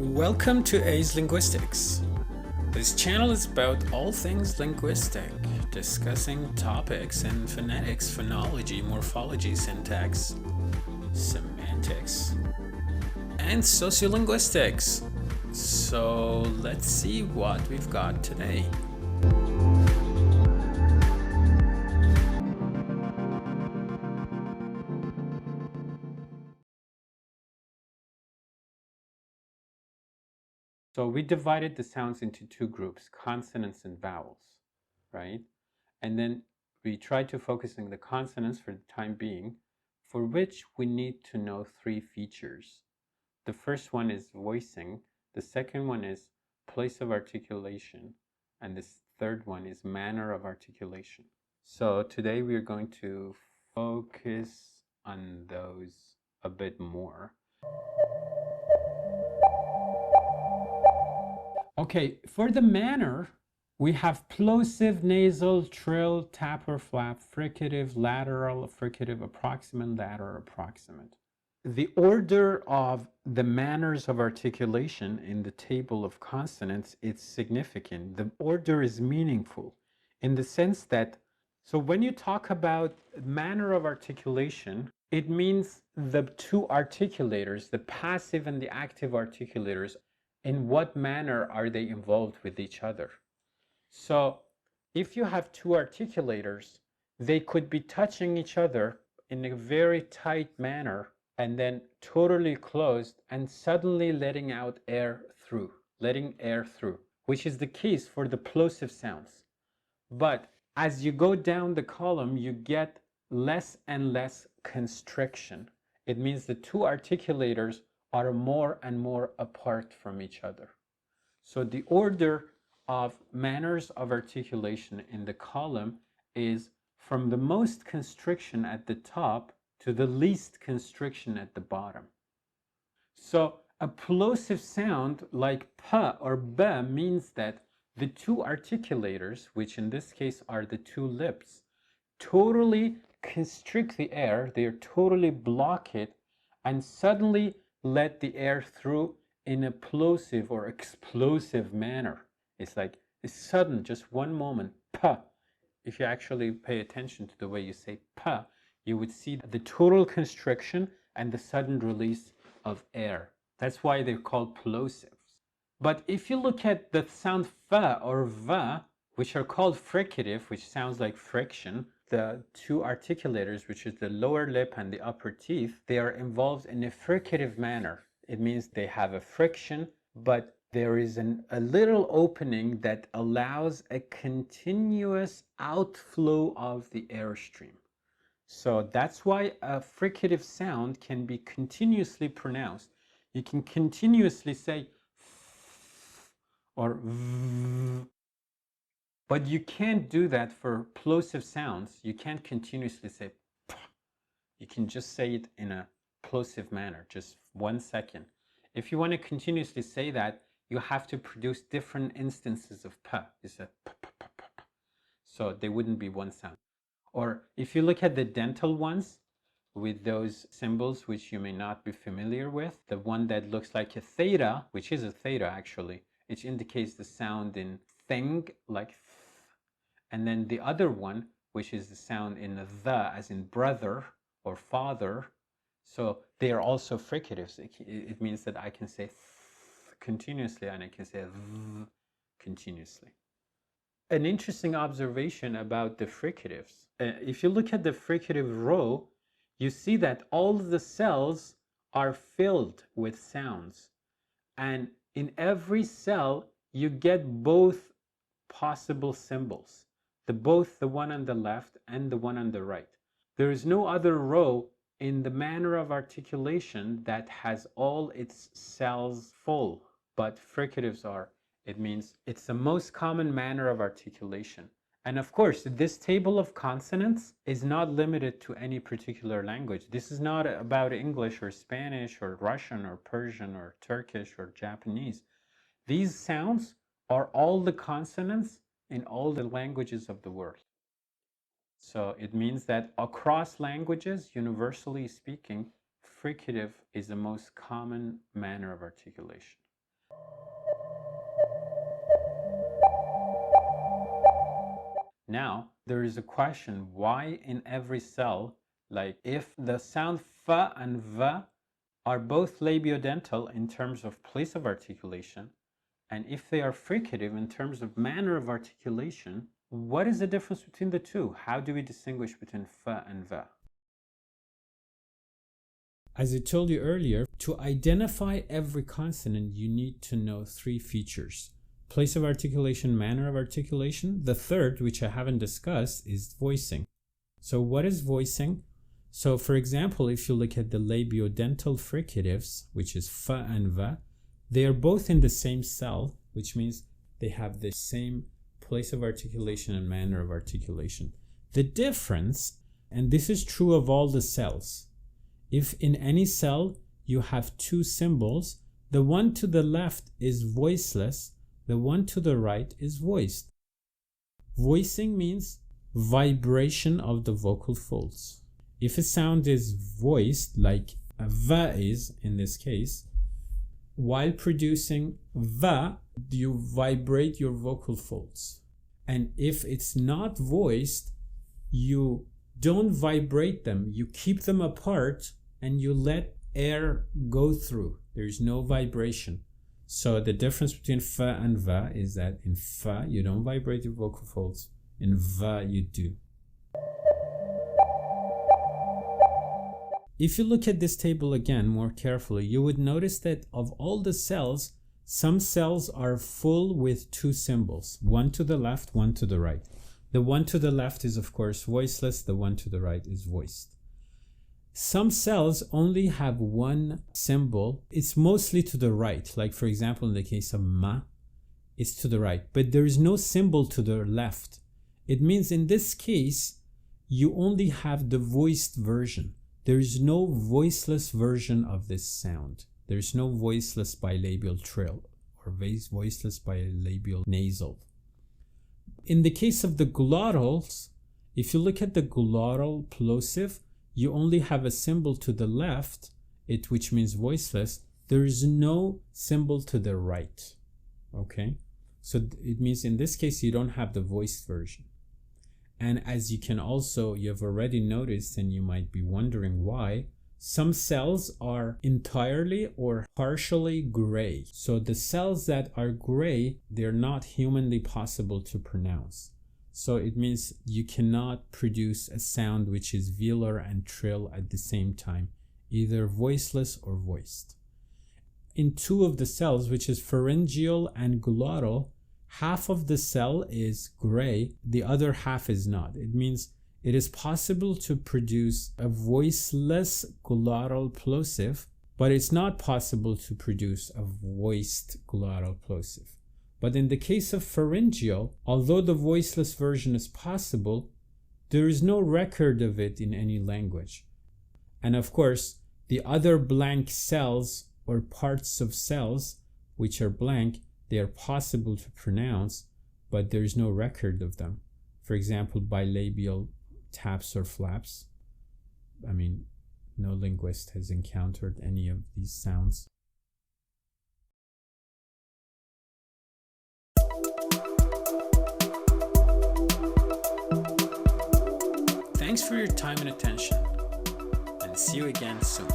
Welcome to Linguistics. This channel is about all things linguistic, discussing topics in phonetics, phonology, morphology, syntax, semantics, and sociolinguistics. So let's see what we've got today. So we divided the sounds into two groups, consonants and vowels, right? And then we tried to focus on the consonants for the time being, for which we need to know three features. The first one is voicing, the second one is place of articulation, and the third one is manner of articulation. So today we are going to focus on those a bit more. Okay, for the manner, we have plosive, nasal, trill, tapper, flap, fricative, lateral, fricative, approximant, lateral, approximant. The order of the manners of articulation in the table of consonants is significant. The order is meaningful in the sense that, so when you talk about manner of articulation, it means the two articulators, the passive and the active articulators, in what manner are they involved with each other. So if you have two articulators, they could be touching each other in a very tight manner and then totally closed and suddenly letting out air through, which is the case for the plosive sounds. But as you go down the column, you get less and less constriction. It means the two articulators are more and more apart from each other. So the order of manners of articulation in the column is from the most constriction at the top to the least constriction at the bottom. So a plosive sound like p or b means that the two articulators, which in this case are the two lips, totally constrict the air, they totally block it, and suddenly let the air through in a plosive or explosive manner. It's like it's sudden, just one moment, p. If you actually pay attention to the way you say p, you would see the total constriction and the sudden release of air. That's why they're called plosives. But if you look at the sound f or v, which are called fricative, which sounds like friction, the two articulators, which is the lower lip and the upper teeth, they are involved in a fricative manner. It means they have a friction, but there is a little opening that allows a continuous outflow of the airstream. So that's why a fricative sound can be continuously pronounced. You can continuously say f or v, but you can't do that for plosive sounds. You can't continuously say p. You can just say it in a plosive manner, just 1 second. If you want to continuously say that, you have to produce different instances of p. You say p, p, p, p, p. So they wouldn't be one sound. Or if you look at the dental ones with those symbols which you may not be familiar with, the one that looks like a theta, which is a theta actually, it indicates the sound in thing, like th, and then the other one, which is the sound in the, as in brother or father. So they are also fricatives. It means that I can say th continuously and I can say th continuously. An interesting observation about the fricatives. If you look at the fricative row, you see that all the cells are filled with sounds. And in every cell, you get both possible symbols, both the one on the left and the one on the right. There is no other row in the manner of articulation that has all its cells full, but fricatives are. It means it's the most common manner of articulation. And of course, this table of consonants is not limited to any particular language. This is not about English or Spanish or Russian or Persian or Turkish or Japanese. These sounds are all the consonants in all the languages of the world. So it means that across languages, universally speaking, fricative is the most common manner of articulation. Now, there is a question, why in every cell, like if the sound f and v are both labiodental in terms of place of articulation, and if they are fricative in terms of manner of articulation, what is the difference between the two? How do we distinguish between f and v? As I told you earlier, to identify every consonant, you need to know three features: place of articulation, manner of articulation. The third, which I haven't discussed, is voicing. So what is voicing? So for example, if you look at the labiodental fricatives, which is f and v, they are both in the same cell, which means they have the same place of articulation and manner of articulation. The difference, and this is true of all the cells, if in any cell you have two symbols, the one to the left is voiceless, the one to the right is voiced. Voicing means vibration of the vocal folds. If a sound is voiced, like a v is in this case, while producing v, you vibrate your vocal folds. And if it's not voiced, you don't vibrate them. You keep them apart and you let air go through. There's no vibration. So the difference between f and v is that in f, you don't vibrate your vocal folds. In v, you do. If you look at this table again more carefully, you would notice that of all the cells, some cells are full with two symbols, one to the left, one to the right. The one to the left is of course voiceless, the one to the right is voiced. Some cells only have one symbol. It's mostly to the right, like for example in the case of ma, it's to the right, but there is no symbol to the left. It means in this case, you only have the voiced version. There is no voiceless version of this sound. There is no voiceless bilabial trill or voiceless bilabial nasal. In the case of the glottals, if you look at the glottal plosive, you only have a symbol to the left, which means voiceless. There is no symbol to the right. Okay? So it means in this case, you don't have the voiced version. And as you have already noticed, and you might be wondering why, some cells are entirely or partially gray. So the cells that are gray, they're not humanly possible to pronounce. So it means you cannot produce a sound which is velar and trill at the same time, either voiceless or voiced. In two of the cells, which is pharyngeal and glottal, half of the cell is gray, the other half is not. It means it is possible to produce a voiceless glottal plosive, but it's not possible to produce a voiced glottal plosive. But in the case of pharyngeal, although the voiceless version is possible, there is no record of it in any language. And of course, the other blank cells or parts of cells which are blank, they are possible to pronounce, but there is no record of them. For example, bilabial taps or flaps. I mean, no linguist has encountered any of these sounds. Thanks for your time and attention, and see you again soon.